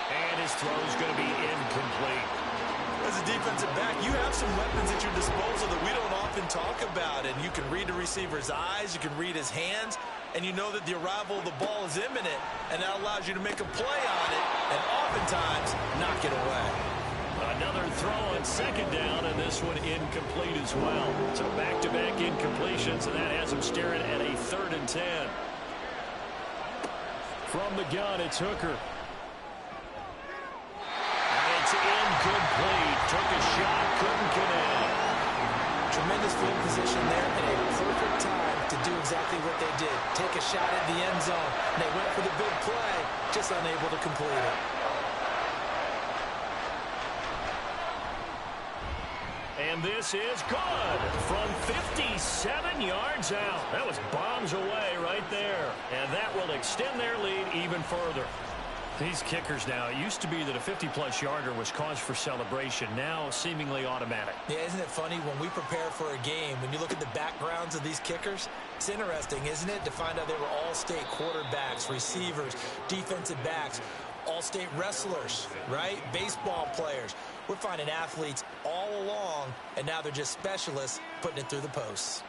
And his throw is going to be incomplete. As a defensive back, you have some weapons at your disposal that we don't often talk about. And you can read the receiver's eyes, you can read his hands, and you know that the arrival of the ball is imminent, and that allows you to make a play on it, and oftentimes knock it away. Another throw on second down, and this one incomplete as well. So back-to-back incompletions, and that has him staring at a 3rd and 10. From the gun, it's Hooker. It's incomplete. Took a shot, couldn't connect. Tremendous field position there and a perfect time to do exactly what they did. Take a shot at the end zone. And they went for the big play, just unable to complete it. And And this is good from 57 yards out. That was bombs away right there. And that will extend their lead even further. These kickers now, it used to be that a 50-plus yarder was cause for celebration. Now seemingly automatic. Yeah, isn't it funny when we prepare for a game, when you look at the backgrounds of these kickers, it's interesting, isn't it, to find out they were all-state quarterbacks, receivers, defensive backs, all-state wrestlers, right? Baseball players. We're finding athletes all along, and now they're just specialists putting it through the posts.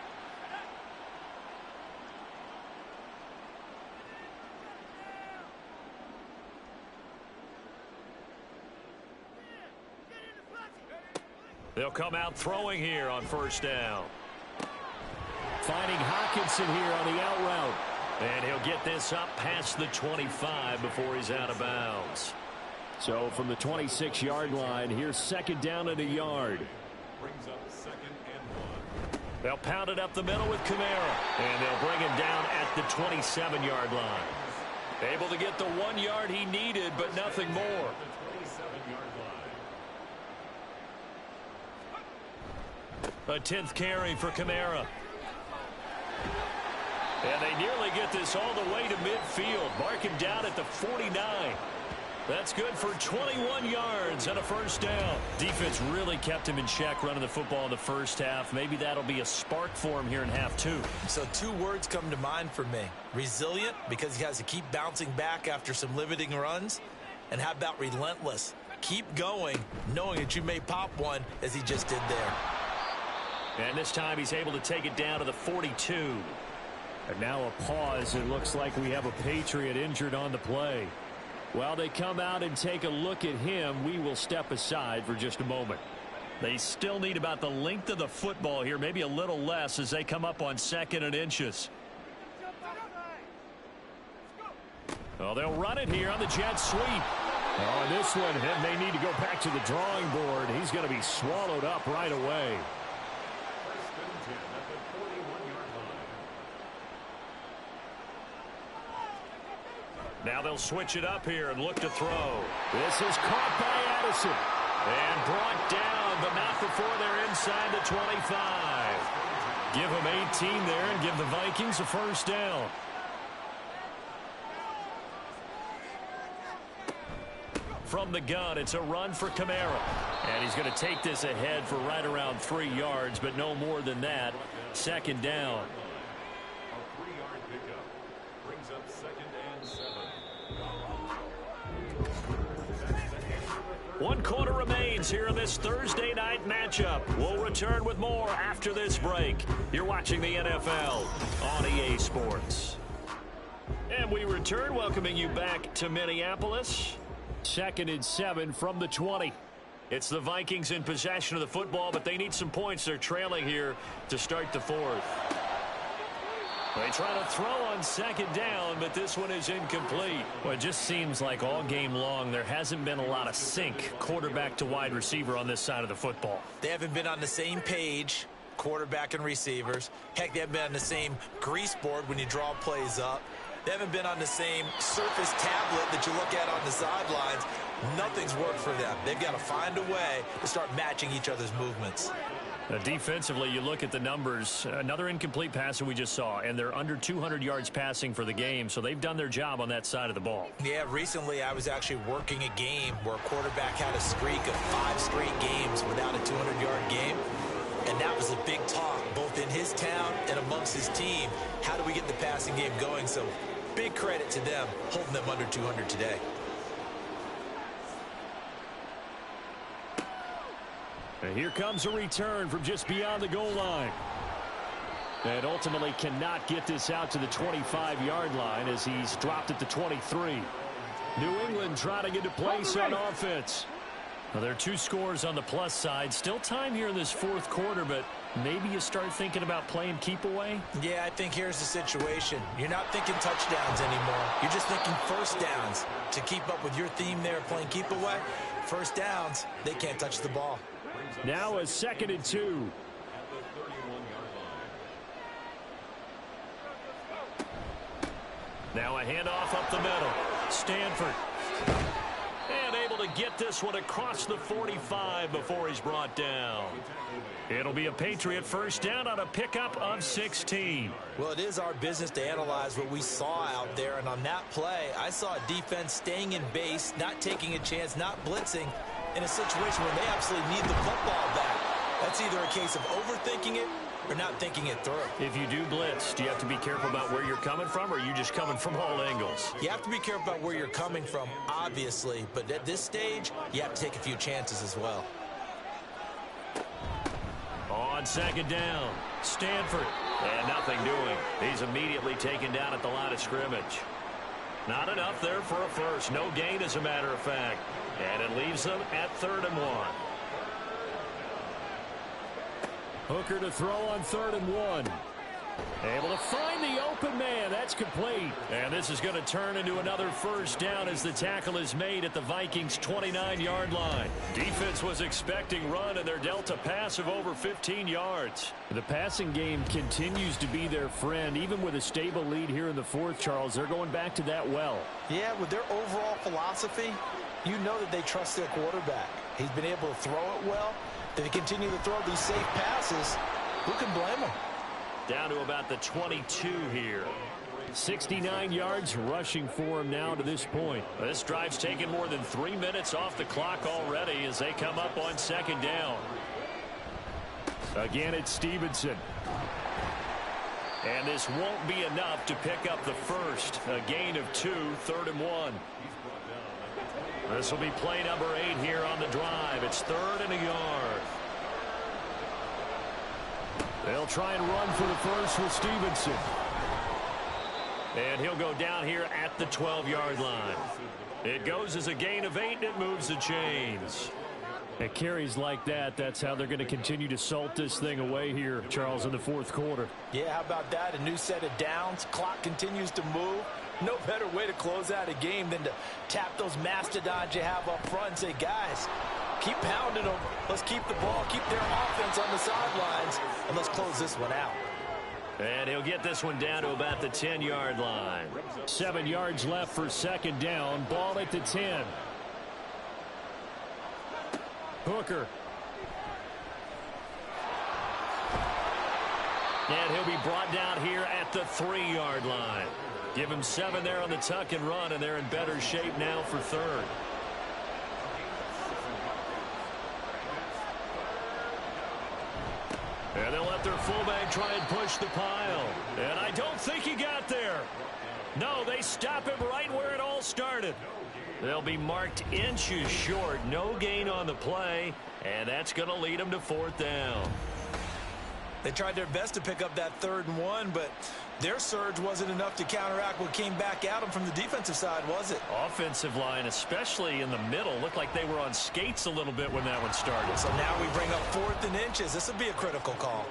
They'll come out throwing here on first down. Finding Hockenson here on the out route. And he'll get this up past the 25 before he's out of bounds. So from the 26-yard line, here's second down and a yard. Brings up 2nd and 1. They'll pound it up the middle with Kamara. And they'll bring him down at the 27-yard line. Able to get the 1 yard he needed, but nothing more. The 27-yard line. A 10th carry for Kamara. And they nearly get this all the way to midfield. Mark him down at the 49. That's good for 21 yards and a first down. Defense really kept him in check running the football in the first half. Maybe that'll be a spark for him here in half two. So 2 words come to mind for me. Resilient, because he has to keep bouncing back after some limiting runs. And how about relentless? Keep going, knowing that you may pop one, as he just did there. And this time he's able to take it down to the 42. And now a pause. It looks like we have a Patriot injured on the play. While they come out and take a look at him, we will step aside for just a moment. They still need about the length of the football here, maybe a little less as they come up on 2nd and inches. Oh, they'll run it here on the jet sweep. Oh, and this one, and they need to go back to the drawing board. He's going to be swallowed up right away. Now they'll switch it up here and look to throw. This is caught by Addison. And brought down, but not before they're inside the 25. Give them 18 there and give the Vikings a first down. From the gun, it's a run for Kamara. And he's going to take this ahead for right around 3 yards, but no more than that. Second down. A 3-yard pickup brings up 2nd and 7. 1 quarter remains here in this Thursday night matchup. We'll return with more after this break. You're watching the NFL on EA Sports. And we return, welcoming you back to Minneapolis. 2nd and 7 from the 20. It's the Vikings in possession of the football, but they need some points. They're trailing here to start the 4th. They try to throw on 2nd down, but this one is incomplete. Well, it just seems like all game long there hasn't been a lot of sync quarterback to wide receiver on this side of the football. They haven't been on the same page, quarterback and receivers. Heck, they haven't been on the same grease board when you draw plays up. They haven't been on the same surface tablet that you look at on the sidelines. Nothing's worked for them. They've got to find a way to start matching each other's movements. Defensively, you look at the numbers. Another incomplete pass that we just saw, and they're under 200 yards passing for the game, so they've done their job on that side of the ball. Yeah, recently I was actually working a game where a quarterback had a streak of 5 straight games without a 200-yard game, and that was a big talk, both in his town and amongst his team. How do we get the passing game going? So big credit to them, holding them under 200 today. And here comes a return from just beyond the goal line. And ultimately cannot get this out to the 25-yard line as he's dropped at the 23. New England trying to get to place on offense. Well, there are 2 scores on the plus side. Still time here in this 4th quarter, but maybe you start thinking about playing keep away? Yeah, I think here's the situation. You're not thinking touchdowns anymore. You're just thinking first downs. To keep up with your theme there, playing keep away, first downs, they can't touch the ball. Now a 2nd and 2. Now a handoff up the middle. Stanford. And able to get this one across the 45 before he's brought down. It'll be a Patriot first down on a pickup of 16. Well, it is our business to analyze what we saw out there, and on that play, I saw a defense staying in base, not taking a chance, not blitzing, in a situation where they absolutely need the football back. That's either a case of overthinking it or not thinking it through. If you do blitz, do you have to be careful about where you're coming from, or are you just coming from all angles? You have to be careful about where you're coming from, obviously, but at this stage, you have to take a few chances as well. On second down, Stanford, and nothing doing. He's immediately taken down at the line of scrimmage. Not enough there for a first. No gain, as a matter of fact. And it leaves them at 3rd and 1. Hooker to throw on 3rd and 1. Able to find the open man. That's complete. And this is going to turn into another first down as the tackle is made at the Vikings' 29-yard line. Defense was expecting run, and they're dealt a pass of over 15 yards. The passing game continues to be their friend. Even with a stable lead here in the 4th, Charles, they're going back to that well. Yeah, with their overall philosophy, you know that they trust their quarterback. He's been able to throw it well. If they continue to throw these safe passes, who can blame them? Down to about the 22 here. 69 yards rushing for him now to this point. This drive's taken more than 3 minutes off the clock already as they come up on 2nd down. Again, it's Stevenson. And this won't be enough to pick up the first. A gain of 2, 3rd and 1. This will be play number 8 here on the drive. It's 3rd and a yard. They'll try and run for the first with Stevenson. And he'll go down here at the 12-yard line. It goes as a gain of 8, and it moves the chains. At carries like that, that's how they're going to continue to salt this thing away here, Charles, in the 4th quarter. Yeah, how about that? A new set of downs. Clock continues to move. No better way to close out a game than to tap those mastodons you have up front and say, guys, keep pounding them. Let's keep the ball, keep their offense on the sidelines, and let's close this one out. And he'll get this one down to about the 10-yard line. 7 yards left for 2nd down. Ball at the 10. Hooker. And he'll be brought down here at the 3-yard line. Give him 7 there on the tuck and run, and they're in better shape now for 3rd. And they'll let their fullback try and push the pile. And I don't think he got there. No, they stop him right where it all started. They'll be marked inches short. No gain on the play, and that's going to lead them to 4th down. They tried their best to pick up that 3rd and 1, but their surge wasn't enough to counteract what came back at them from the defensive side, was it? Offensive line, especially in the middle, looked like they were on skates a little bit when that one started. So now we bring up 4th and inches. This will be a critical call.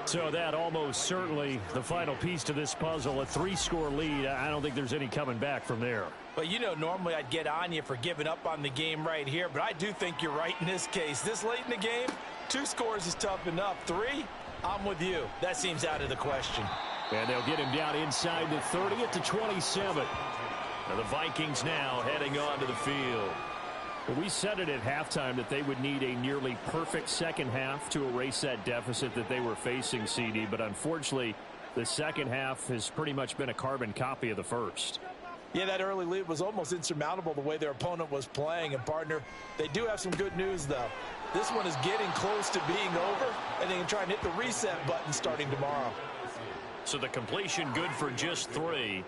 So that almost certainly the final piece to this puzzle, a 3-score lead. I don't think there's any coming back from there. But, you know, normally I'd get on you for giving up on the game right here, but I do think you're right in this case. This late in the game, 2 scores is tough enough. 3, I'm with you. That seems out of the question. And they'll get him down inside the 30 at the 27. Now the Vikings now heading onto the field. Well, we said it at halftime that they would need a nearly perfect second half to erase that deficit that they were facing, CD. But unfortunately, the second half has pretty much been a carbon copy of the first. Yeah, that early lead was almost insurmountable the way their opponent was playing. And, partner, they do have some good news, though. This one is getting close to being over, and they can try and hit the reset button starting tomorrow. So the completion good for just 3,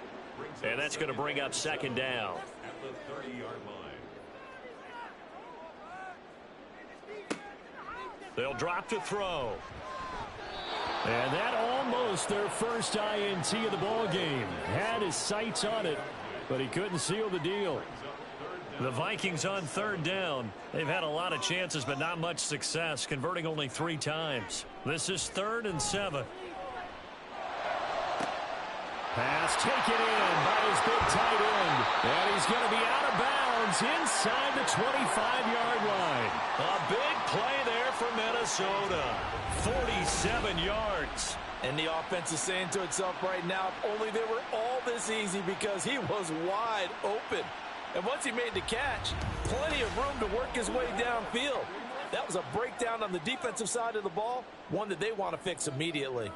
and that's going to bring up 2nd down. At the 30-yard line. They'll drop to throw. And that almost their first INT of the ball game. Had his sights on it, but he couldn't seal the deal. The Vikings on 3rd down. They've had a lot of chances, but not much success, converting only 3 times. This is 3rd and 7. Pass taken in by his big tight end. And he's going to be out of bounds inside the 25-yard line. A big play there for Minnesota. 47 yards. And the offense is saying to itself right now, if only they were all this easy, because he was wide open. And once he made the catch, plenty of room to work his way downfield. That was a breakdown on the defensive side of the ball, one that they want to fix immediately.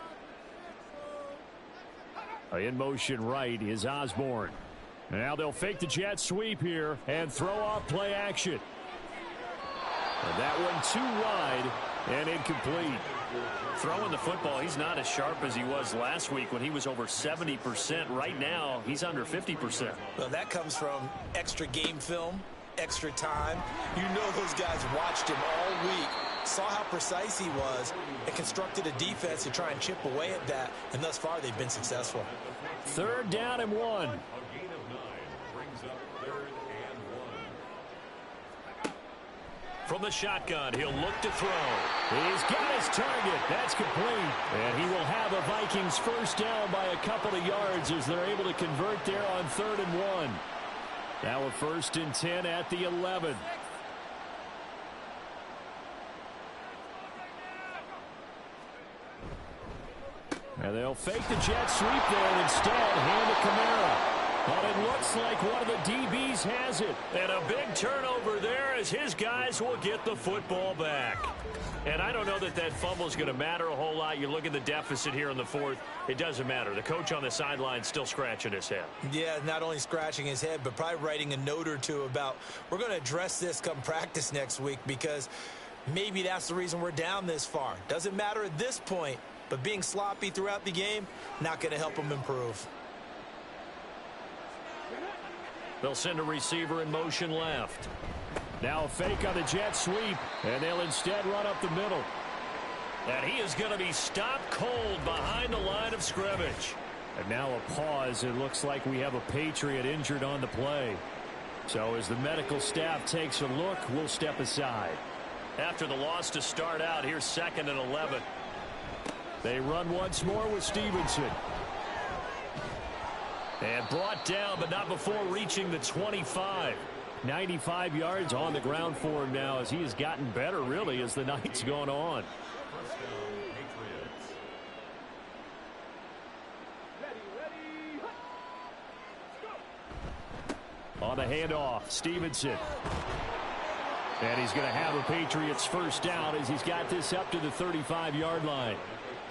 In motion right is Osborne. Now they'll fake the jet sweep here and throw off play action. And that one too wide and incomplete. Throwing the football, he's not as sharp as he was last week when he was over 70%. Right now, he's under 50%. Well, that comes from extra game film, extra time. You know those guys watched him all week, saw how precise he was, and constructed a defense to try and chip away at that, and thus far they've been successful. 3rd down and 1. A gain of 9 brings up 3rd and 1. From the shotgun, he'll look to throw. He's got his target. That's complete. And he will have a Vikings first down by a couple of yards as they're able to convert there on 3rd and 1. Now a 1st and 10 at the 11. And they'll fake the jet sweep there and instead hand to Kamara. But it looks like one of the DBs has it. And a big turnover there as his guys will get the football back. And I don't know that that fumble is going to matter a whole lot. You look at the deficit here in the 4th. It doesn't matter. The coach on the sideline still scratching his head. Yeah, not only scratching his head, but probably writing a note or two about we're going to address this come practice next week because maybe that's the reason we're down this far. Doesn't matter at this point, but being sloppy throughout the game, not going to help them improve. They'll send a receiver in motion left. Now a fake on the jet sweep, and they'll instead run up the middle. And he is going to be stopped cold behind the line of scrimmage. And now a pause. It looks like we have a Patriot injured on the play. So as the medical staff takes a look, we'll step aside. After the loss to start out, here's 2nd and 11. They run once more with Stevenson. And brought down, but not before reaching the 25. 95 yards on the ground for him now as he has gotten better, really, as the night's gone on. First down, Patriots. On the handoff, Stevenson. And he's going to have a Patriots first down as he's got this up to the 35-yard line.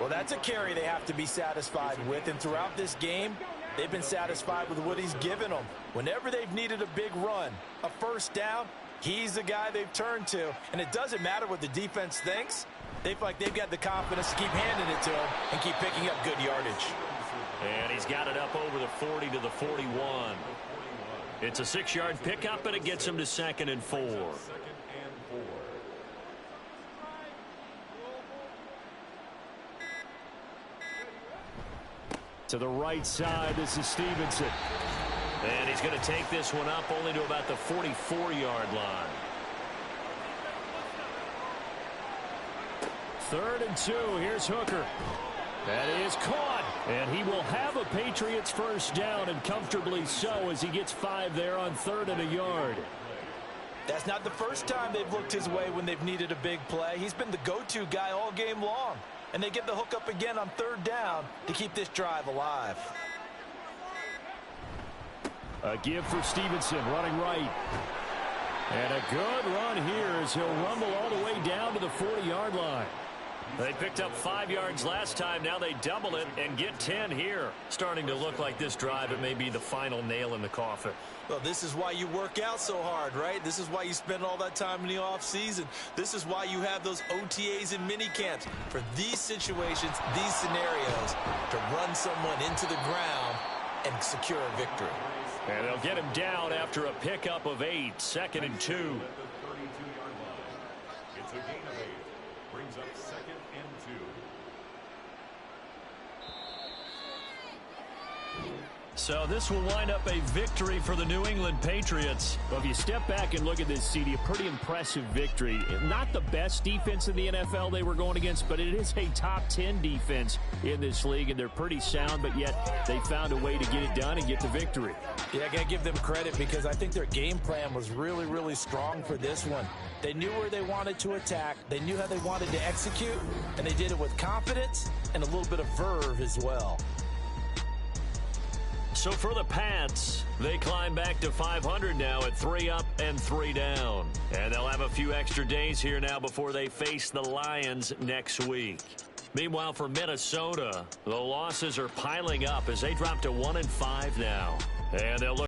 Well, that's a carry they have to be satisfied with, and throughout this game, they've been satisfied with what he's given them. Whenever they've needed a big run, a first down, he's the guy they've turned to. And it doesn't matter what the defense thinks. They feel like they've got the confidence to keep handing it to him and keep picking up good yardage. And he's got it up over the 40 to the 41. It's a 6-yard pickup, and it gets him to 2nd and 4. To the right side, this is Stevenson. And he's going to take this one up only to about the 44-yard line. 3rd and 2. Here's Hooker. That is caught. And he will have a Patriots first down, and comfortably so as he gets 5 there on 3rd and a yard. That's not the first time they've looked his way when they've needed a big play. He's been the go-to guy all game long. And they get the hook up again on 3rd down to keep this drive alive. A give for Stevenson, running right. And a good run here as he'll rumble all the way down to the 40-yard line. They picked up 5 yards last time. Now they double it and get 10 here. Starting to look like this drive, it may be the final nail in the coffin. Well, this is why you work out so hard, right? This is why you spend all that time in the offseason. This is why you have those OTAs and mini camps for these situations, these scenarios, to run someone into the ground and secure a victory. And they'll get him down after a pickup of 8, 2nd and 2. At the 32-yard line. It's a gain of 8. Brings up 2nd and 2. So this will wind up a victory for the New England Patriots. Well, if you step back and look at this, CD, a pretty impressive victory. Not the best defense in the NFL they were going against, but it is a top 10 defense in this league, and they're pretty sound, but yet they found a way to get it done and get the victory. Yeah, I got to give them credit because I think their game plan was really, really strong for this one. They knew where they wanted to attack. They knew how they wanted to execute, and they did it with confidence and a little bit of verve as well. So for the Pats, they climb back to 500 now at 3 up and 3 down. And they'll have a few extra days here now before they face the Lions next week. Meanwhile, for Minnesota, the losses are piling up as they drop to 1-5 now. And they'll look